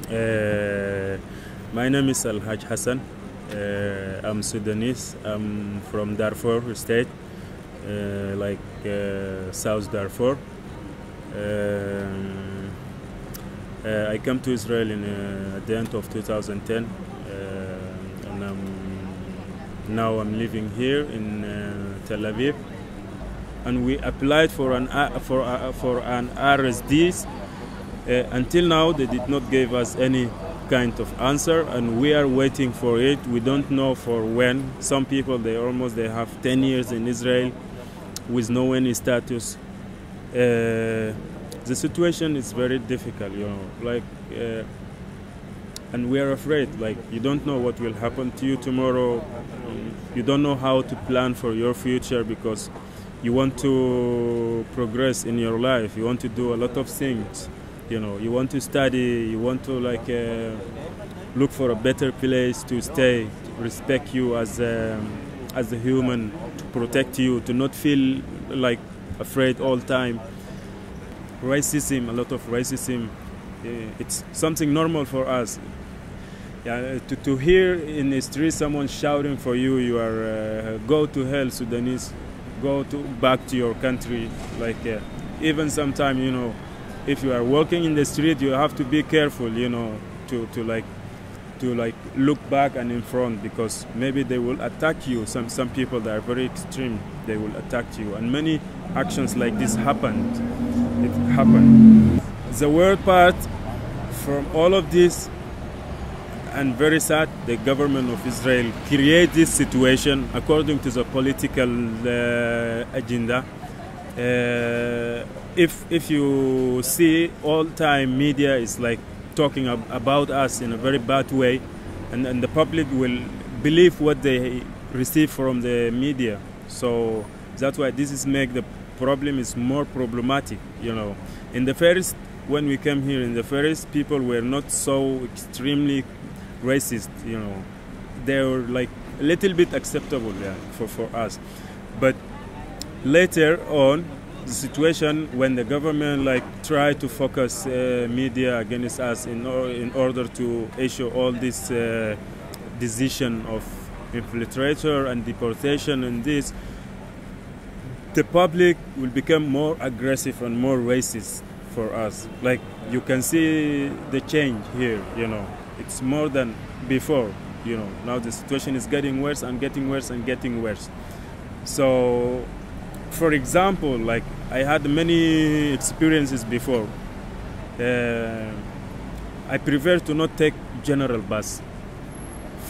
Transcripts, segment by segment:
Uh, my name is al-Hajj Hassan. I'm Sudanese. I'm from Darfur state, South Darfur. I came to Israel at the end of 2010, and now I'm living here in Tel Aviv. And we applied for an RSD. Until now, they did not give us any kind of answer, and we are waiting for it. We don't know for when. Some people they have 10 years in Israel with no any status. The situation is very difficult, and we are afraid. You don't know what will happen to you tomorrow. You don't know how to plan for your future because you want to progress in your life. You want to do a lot of things. You want to study. You want to look for a better place to stay, to respect you as a human, to protect you, to not feel afraid all the time. Racism, a lot of racism. It's something normal for us. To hear in the street someone shouting for you, you are go to hell, Sudanese, back to your country. Even sometimes, if you are walking in the street, you have to be careful, to look back and in front, because maybe they will attack you. Some people that are very extreme, they will attack you, and many actions like this happened. It happened. The worst part from all of this, and very sad, the government of Israel create this situation according to the political agenda. If you see, all time media is talking about us in a very bad way, and the public will believe what they receive from the media. So that's why this is make the problem is more problematic. In the first, when we came here in the first, people were not so extremely racist. They were a little bit acceptable, for us. But later on, the situation when the government try to focus media against us in order to issue all this decision of infiltrator and deportation and this, the public will become more aggressive and more racist for us. You can see the change here. It's more than before. Now the situation is getting worse and getting worse and getting worse. So, for example, I had many experiences before. I prefer to not take general bus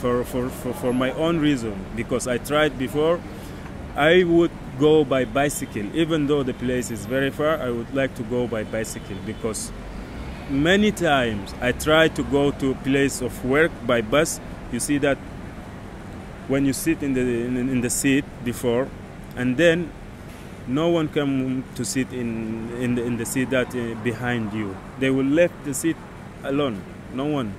for my own reason, because I tried before. I would go by bicycle, even though the place is very far. I would like to go by bicycle, because many times I try to go to a place of work by bus. You see that when you sit in the seat before, and then no one come to sit in the seat that behind you. They will left the seat alone. No one.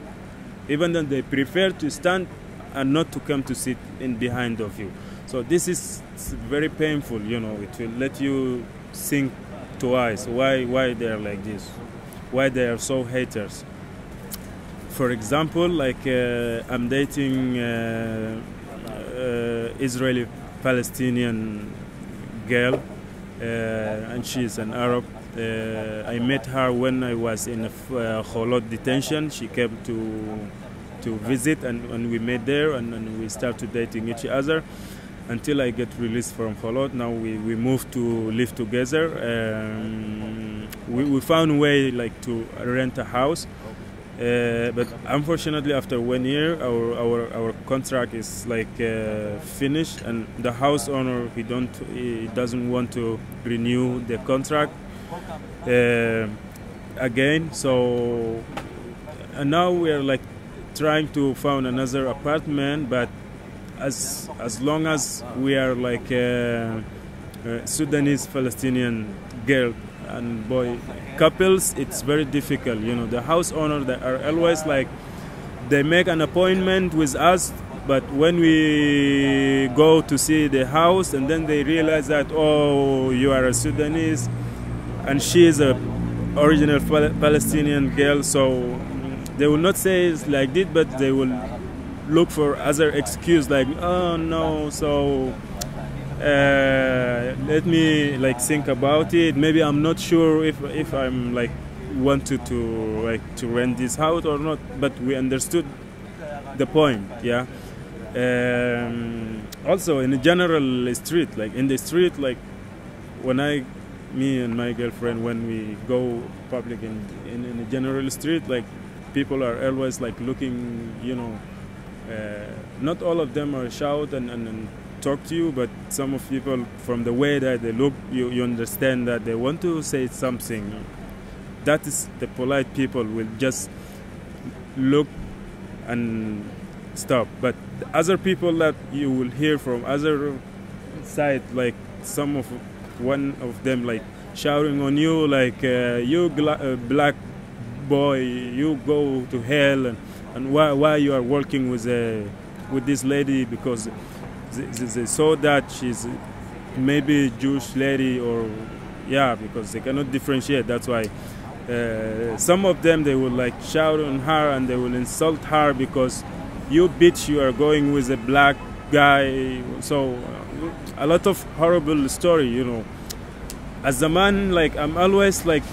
Even then they prefer to stand and not to come to sit in behind of you. So this is very painful. It will let you think twice. Why they are like this? Why they are so haters? For example, I'm dating Israeli-Palestinian girl, and she's an Arab. I met her when I was in Cholot detention. She came to visit, and we met there, and we started dating each other until I get released from Cholot. Now we moved to live together. We found a way to rent a house. But unfortunately, after 1 year, our contract is finished, and the house owner he doesn't want to renew the contract again. So and now we are trying to find another apartment, but as long as we are Sudanese Palestinian girl and boy couples, it's very difficult. The house owner, they are always they make an appointment with us, but when we go to see the house, and then they realize that, oh, you are a Sudanese and she is a original Palestinian girl, so they will not say it's like this, but they will look for other excuse like, oh no, so let me like think about it. Maybe I'm not sure if I'm like wanted to rent this house or not. But we understood the point, yeah. Also in the general street, like in the street, like when me and my girlfriend, when we go public in the general street, like people are always like looking, you know. Not all of them are shout and talk to you, but some of people, from the way that they look, you understand that they want to say something. That is the polite people will just look and stop. But the other people that you will hear from other side, like one of them like shouting on you, like you black boy, you go to hell, and why you are working with this lady, because they saw that she's maybe Jewish lady, or yeah, because they cannot differentiate. That's why some of them, they will like shout on her and they will insult her because you bitch, you are going with a black guy. So a lot of horrible story, you know. As a man, like I'm always like,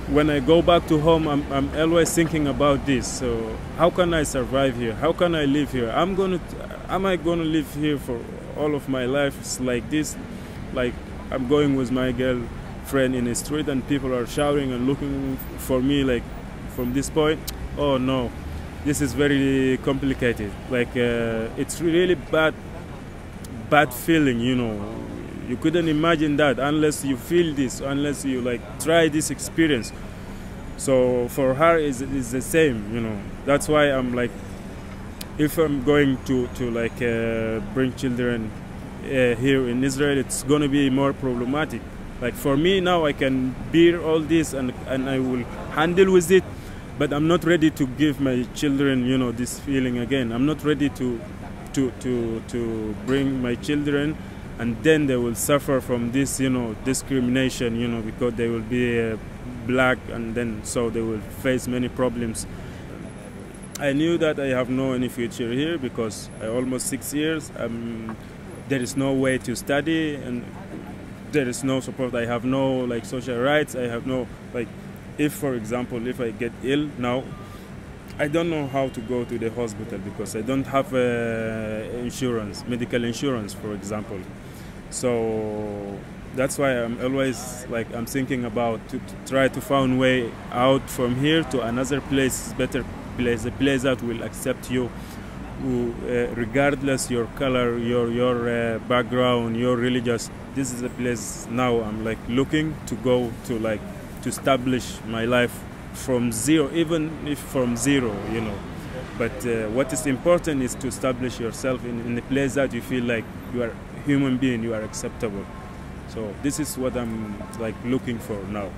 when I go back to home, I'm always thinking about this. So how can I survive here? How can I live here? Am I gonna live here for all of my life? It's like this, like I'm going with my girlfriend in the street and people are shouting and looking for me, like from this point. Oh no, this is very complicated. Like it's really bad feeling, you know. You couldn't imagine that unless you feel this, unless you like try this experience. So for her is the same, you know. That's why I'm like, if I'm going to like bring children here in Israel, it's gonna be more problematic. Like for me now, I can bear all this and I will handle with it, but I'm not ready to give my children, you know, this feeling again. I'm not ready to bring my children and then they will suffer from this, you know, discrimination, you know, because they will be black, and then so they will face many problems. I knew that I have no any future here because almost 6 years. There is no way to study and there is no support. I have no like social rights. I have no like, if for example, if I get ill now, I don't know how to go to the hospital because I don't have insurance, medical insurance, for example. So that's why I'm always like, I'm thinking about to try to find a way out from here to another place, better place, a place that will accept you, regardless your color, your background, your religious. This is a place now I'm like looking to go to, like to establish my life from zero, even if from zero, you know. But what is important is to establish yourself in a place that you feel like you are a human being, you are acceptable. So this is what I'm like looking for now.